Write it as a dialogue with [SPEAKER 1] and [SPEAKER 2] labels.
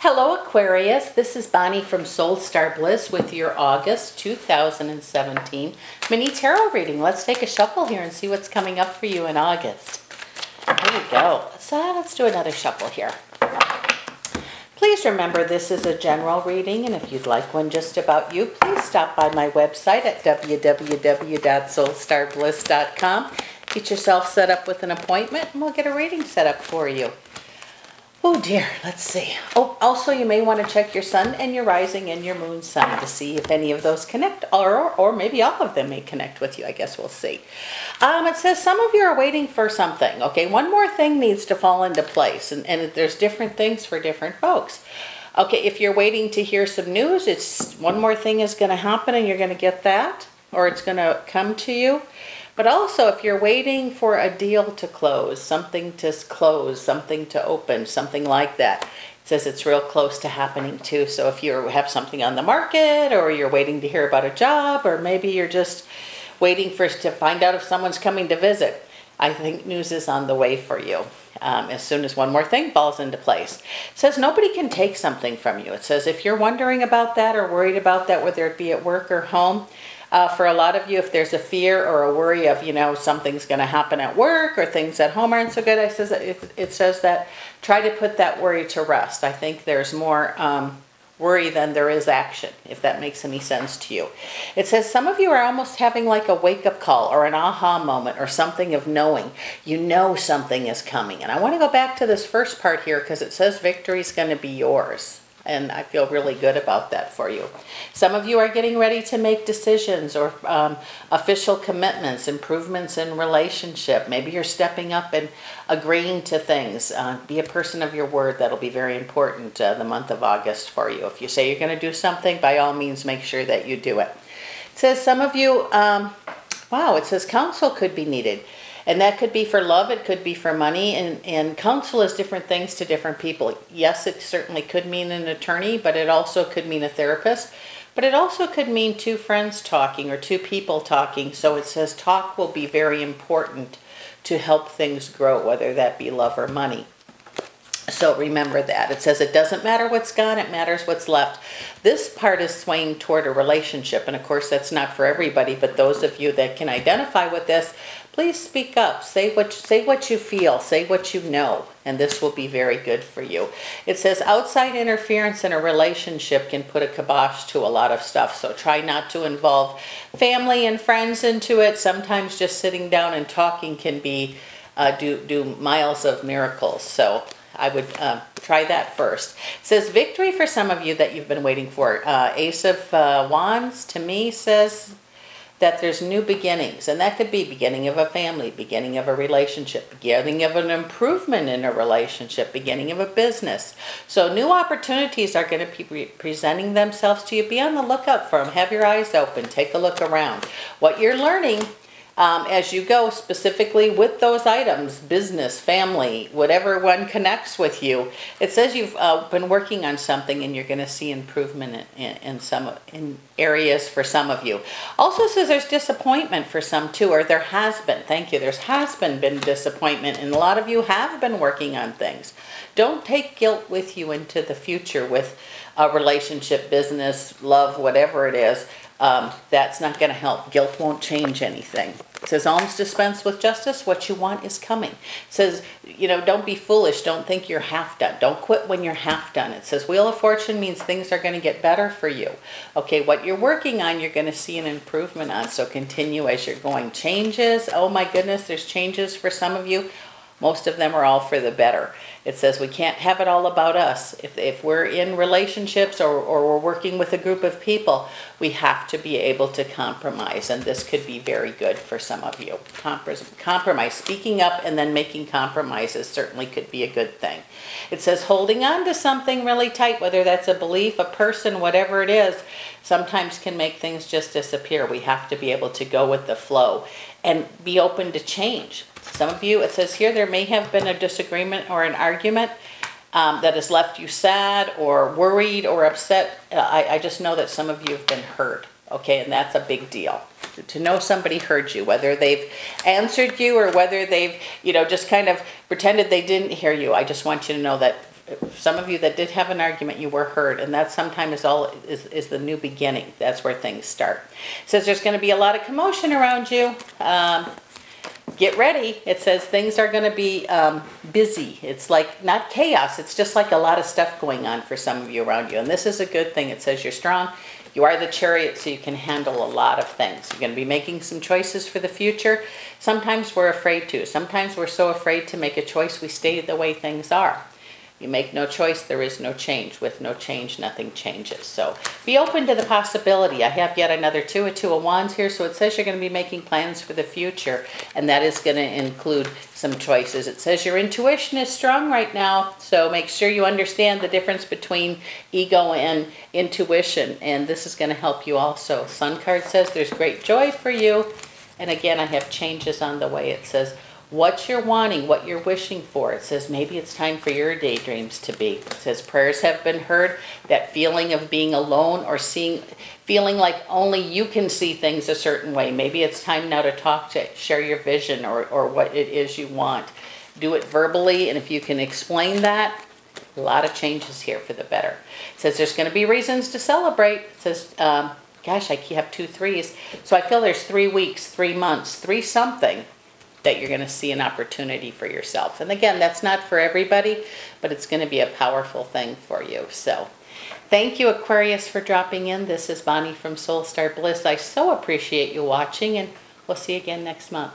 [SPEAKER 1] Hello Aquarius, this is Bonnie from Soulstarbliss with your August 2017 mini tarot reading. Let's take a shuffle here and see what's coming up for you in August. Here we go. Let's do another shuffle here. Please remember this is a general reading, and if you'd like one just about you, please stop by my website at www.soulstarbliss.com. Get yourself set up with an appointment and we'll get a reading set up for you. Oh dear, let's see. Oh, also you may want to check your sun and your rising and your moon sign to see if any of those connect, or maybe all of them may connect with you. I guess we'll see. It says some of you are waiting for something. Okay, one more thing needs to fall into place, and there's different things for different folks. Okay, if you're waiting to hear some news, it's one more thing is going to happen and you're going to get that, or it's going to come to you. But also, if you're waiting for a deal to close, something to open, something like that, it says it's real close to happening too. So if you have something on the market, or you're waiting to hear about a job, or maybe you're just waiting to find out if someone's coming to visit, I think news is on the way for you. As soon as one more thing falls into place. It says nobody can take something from you. It says if you're wondering about that or worried about that, whether it be at work or home, for a lot of you, if there's a fear or a worry of, something's going to happen at work or things at home aren't so good, it says that try to put that worry to rest. I think there's more worry than there is action, if that makes any sense to you. It says some of you are almost having like a wake-up call or an aha moment or something of knowing. You know something is coming. And I want to go back to this first part here because it says victory is going to be yours. And I feel really good about that for you. Some of you are getting ready to make decisions or official commitments, improvements in relationship. Maybe you're stepping up and agreeing to things. Be a person of your word. That'll be very important the month of August for you. If you say you're going to do something, by all means, make sure that you do it. It says some of you, it says counsel could be needed. And that could be for love, it could be for money, and counsel is different things to different people. Yes, it certainly could mean an attorney, but it also could mean a therapist. But it also could mean two friends talking or two people talking. So it says talk will be very important to help things grow, whether that be love or money. So remember that. It says it doesn't matter what's gone, it matters what's left. This part is swaying toward a relationship, and of course that's not for everybody, but those of you that can identify with this, please speak up. Say what you feel, say what you know, and this will be very good for you. It says outside interference in a relationship can put a kibosh to a lot of stuff, so try not to involve family and friends into it. Sometimes just sitting down and talking can be do miles of miracles. So I would try that first. It says victory for some of you that you've been waiting for. Ace of Wands to me says that there's new beginnings, and that could be beginning of a family, beginning of a relationship, beginning of an improvement in a relationship, beginning of a business. So new opportunities are going to be presenting themselves to you. Be on the lookout for them. Have your eyes open. Take a look around. What you're learning as you go, specifically with those items, business, family, whatever one connects with you, it says you've been working on something and you're going to see improvement in areas for some of you. Also says there's disappointment for some too, or there has been. Thank you. There has been disappointment, and a lot of you have been working on things. Don't take guilt with you into the future with a relationship, business, love, whatever it is. That's not going to help. Guilt won't change anything. It says alms dispense with justice. What you want is coming. It says, don't be foolish. Don't think you're half done. Don't quit when you're half done. It says Wheel of Fortune means things are going to get better for you. Okay, what you're working on, you're going to see an improvement on. So continue as you're going. Changes. Oh my goodness, there's changes for some of you. Most of them are all for the better. It says we can't have it all about us. If we're in relationships or we're working with a group of people, we have to be able to compromise. And this could be very good for some of you. Compromise, speaking up and then making compromises certainly could be a good thing. It says holding on to something really tight, whether that's a belief, a person, whatever it is, sometimes can make things just disappear. We have to be able to go with the flow and be open to change. Some of you, it says here, there may have been a disagreement or an argument that has left you sad or worried or upset. I just know that some of you have been hurt, okay, and that's a big deal. To know somebody heard you, whether they've answered you or whether they've, just kind of pretended they didn't hear you. I just want you to know that some of you that did have an argument, you were heard, and that sometimes is the new beginning. That's where things start. It says there's going to be a lot of commotion around you. Get ready. It says things are going to be busy. It's like not chaos. It's just like a lot of stuff going on for some of you around you, and this is a good thing. It says you're strong. You are the Chariot, so you can handle a lot of things. You're going to be making some choices for the future. Sometimes we're afraid to. Sometimes we're so afraid to make a choice we stay the way things are. You make no choice, there is no change. With no change, nothing changes. So be open to the possibility. I have yet another two of Wands here, so it says you're going to be making plans for the future, and that is going to include some choices. It says your intuition is strong right now, so make sure you understand the difference between ego and intuition, and this is going to help you also. Sun card says there's great joy for you, and again, I have changes on the way. It says what you're wanting, what you're wishing for. It says maybe it's time for your daydreams to be. It says prayers have been heard. That feeling of being alone or feeling like only you can see things a certain way. Maybe it's time now to talk, to share your vision or what it is you want. Do it verbally, and if you can explain that, a lot of changes here for the better. It says there's going to be reasons to celebrate. It says, gosh, I have 2 3s. So I feel there's 3 weeks, 3 months, 3 something that you're going to see an opportunity for yourself. And again, that's not for everybody, but it's going to be a powerful thing for you. So thank you, Aquarius, for dropping in. This is Bonnie from Soulstarbliss. I so appreciate you watching, and we'll see you again next month.